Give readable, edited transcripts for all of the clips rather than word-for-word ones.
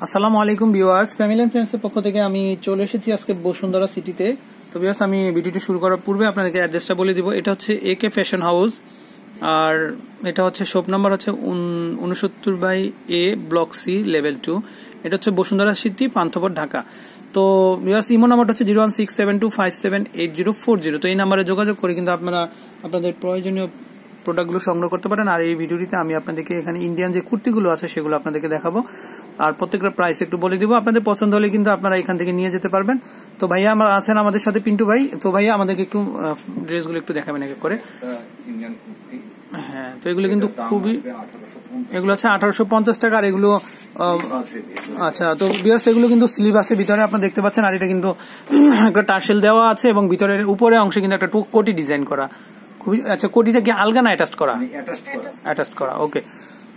আসসালামু আলাইকুম viewers, family and friends এর পক্ষ থেকে আমি চলে এসেছি আজকে বসুন্ধরা সিটিতে। তো ভিউয়ার্স, আমি ভিডিওটি শুরু করার পূর্বে আপনাদেরকে অ্যাড্রেসটা বলে দিব। এটা হচ্ছে AK ফ্যাশন হাউস, আর এটা হচ্ছে শপ নাম্বার হচ্ছে 69/A ব্লক সি লেভেল 2। এটা হচ্ছে বসুন্ধরা সিটি, পান্থপথ, ঢাকা। তো ভিউয়ার্স, ইমো নাম্বারটা হচ্ছে 01672578040। তো এই নাম্বারে যোগাযোগ করে কিন্তু আপনারা আপনাদের প্রয়োজনীয় প্রোডাক্টগুলো সংগ্রহ করতে পারেন। আর এই ভিডিওটিতে আমি আপনাদেরকে এখানে ইন্ডিয়ান যে কুর্তিগুলো আছে সেগুলো আপনাদেরকে দেখাবো, আর প্রত্যেকটা প্রাইস একটু বলে দিব। আপনাদের পছন্দ হলে কিন্তু আপনারা এখান থেকে নিয়ে যেতে পারবেন। তো ভাইয়া আমার আছেন আমাদের সাথে, পিন্টু ভাই। তো ভাইয়া আমাদেরকে একটু ড্রেসগুলো একটু দেখাবেন এক এক করে। হ্যাঁ, তো এগুলো কিন্তু খুবই, এগুলো হচ্ছে 1850 টাকা। আর এগুলো আচ্ছা, তো বিয়ার্স এগুলো কিন্তু স্লিভ আছে ভিতরে, আপনারা দেখতে পাচ্ছেন। আর এটা কিন্তু একটা টার্সেল দেওয়া আছে এবং ভিতরের উপরে অংশে কিন্তু একটা কোটি ডিজাইন করা। খুবই আচ্ছা, কোটিটা কি আলগা না অ্যাটাচড করা? অ্যাটাচড করা, ওকে।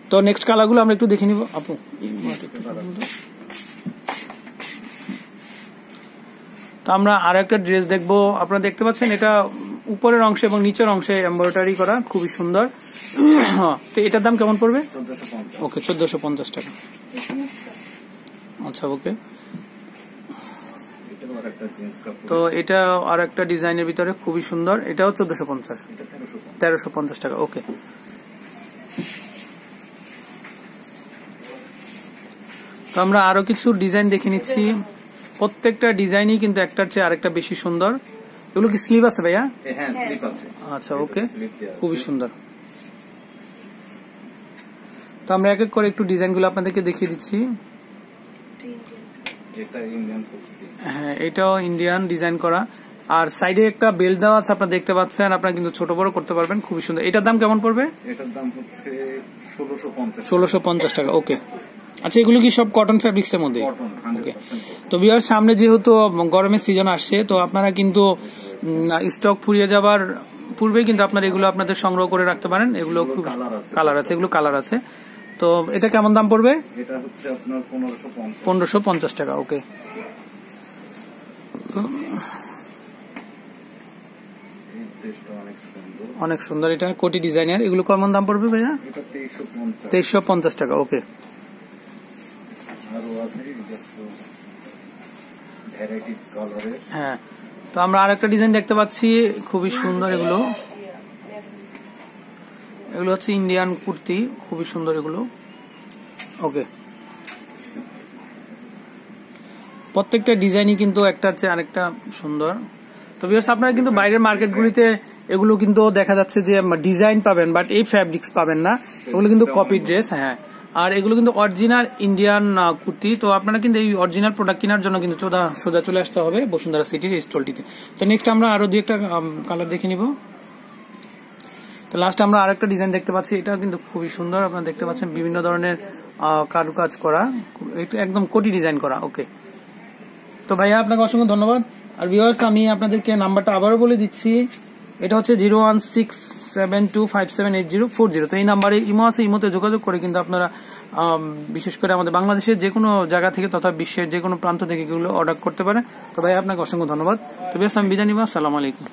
তো নেক্সট কালারগুলো আমরা একটু দেখে নিব আপু। তো আমরা আর একটা ড্রেস দেখবো। আপনারা দেখতে পাচ্ছেন এটা উপরের অংশে এবং নিচের অংশে এমব্রয়ডারি করা, খুবই সুন্দর। তো এটার দাম কেমন পড়বে? ওকে, 1450 টাকা। আচ্ছা, ওকে। তো এটা আর একটা ডিজাইনের ভিতরে খুবই সুন্দর, এটাও 1350 টাকা, ওকে। তো আমরা আরো কিছু ডিজাইন দেখে নিচ্ছি। প্রত্যেকটা ডিজাইনই কিন্তু একটার চেয়ে আরেকটা বেশি সুন্দর। এগুলো কি স্লিভ আছে ভাইয়া? আচ্ছা, ওকে, খুবই সুন্দর। তো আমরা এক এক করে একটু ডিজাইনগুলো আপনাদেরকে দেখিয়ে দিচ্ছি। হ্যাঁ, এটাও ইন্ডিয়ান ডিজাইন করা, আর সাইডে একটা বেল্ট দেওয়া আছে, আপনারা দেখতে পাচ্ছেন। আপনারা কিন্তু ছোট বড় করতে পারবেন, খুবই সুন্দর। এটার দাম কেমন পড়বে? এটার দাম হচ্ছে 1650 টাকা, ওকে। আচ্ছা, এগুলো কি সব কটন ফ্যাব্রিক্স এর মধ্যে? ওকে। তো ভিউয়ার্স, সামনে যেহেতু গরমের সিজন আসছে, তো আপনারা কিন্তু স্টক ফুরিয়ে যাবার পূর্বেই কিন্তু আপনারা এগুলো আপনাদের সংগ্রহ করে রাখতে পারেন। এগুলো খুব কালার আছে, এগুলো কালার আছে। তো এটা কেমন দাম পড়বে? এটা হচ্ছে আপনার 1550 টাকা, ওকে। অনেক সুন্দর, এটা কোটি ডিজাইনের। এগুলো কেমন দাম পড়বে ভাইয়া? 2350 টাকা, ওকে। হ্যাঁ, তো আমরা আরেকটা ডিজাইন দেখতে পাচ্ছি, খুবই সুন্দর। এগুলো হচ্ছে ইন্ডিয়ান কুর্তি, খুবই সুন্দর এগুলো, ওকে। প্রত্যেকটা ডিজাইনই কিন্তু একটার চেয়ে আরেকটা সুন্দর। তো ভিউয়ার্স, আপনারা কিন্তু বাইরের মার্কেটগুলিতে এগুলো কিন্তু দেখা যাচ্ছে যে ডিজাইন পাবেন, বাট এই ফ্যাব্রিক্স পাবেন না। এগুলো কিন্তু কপি ড্রেস। হ্যাঁ, আর এগুলো কিন্তু অরিজিনাল ইন্ডিয়ান কুর্তি। তো আপনারা কিন্তু এই অরিজিনাল প্রোডাক্ট কেনার জন্য কিন্তু সোজা চলে আসতে হবে বসুন্ধরা সিটির এই স্টলটিতে। তো নেক্সট আমরা আরো দুই একটা কালার দেখে নিব। তো লাস্ট আমরা আরেকটা ডিজাইন দেখতে পাচ্ছি, এটা কিন্তু খুবই সুন্দর। আপনারা দেখতে পাচ্ছেন বিভিন্ন ধরনের কারুকাজ করা, একদম কোটি ডিজাইন করা, ওকে। তো ভাইয়া, আপনাকে অসংখ্য ধন্যবাদ। আর ভিউয়ার্স, আমি আপনাদেরকে নাম্বারটা আবারও বলে দিচ্ছি। এটা হচ্ছে 01672578040। তো এই নাম্বারে ইমো আছে, ইমোতে যোগাযোগ করে কিন্তু আপনারা বিশেষ করে আমাদের বাংলাদেশের যে কোনো জায়গা থেকে তথা বিশ্বের যে কোনো প্রান্ত থেকে এগুলো অর্ডার করতে পারেন। তো ভাই, আপনাকে অসংখ্য ধন্যবাদ। তো ভিউয়ার্স, আমি বিদায় নিব। আসসালামু আলাইকুম।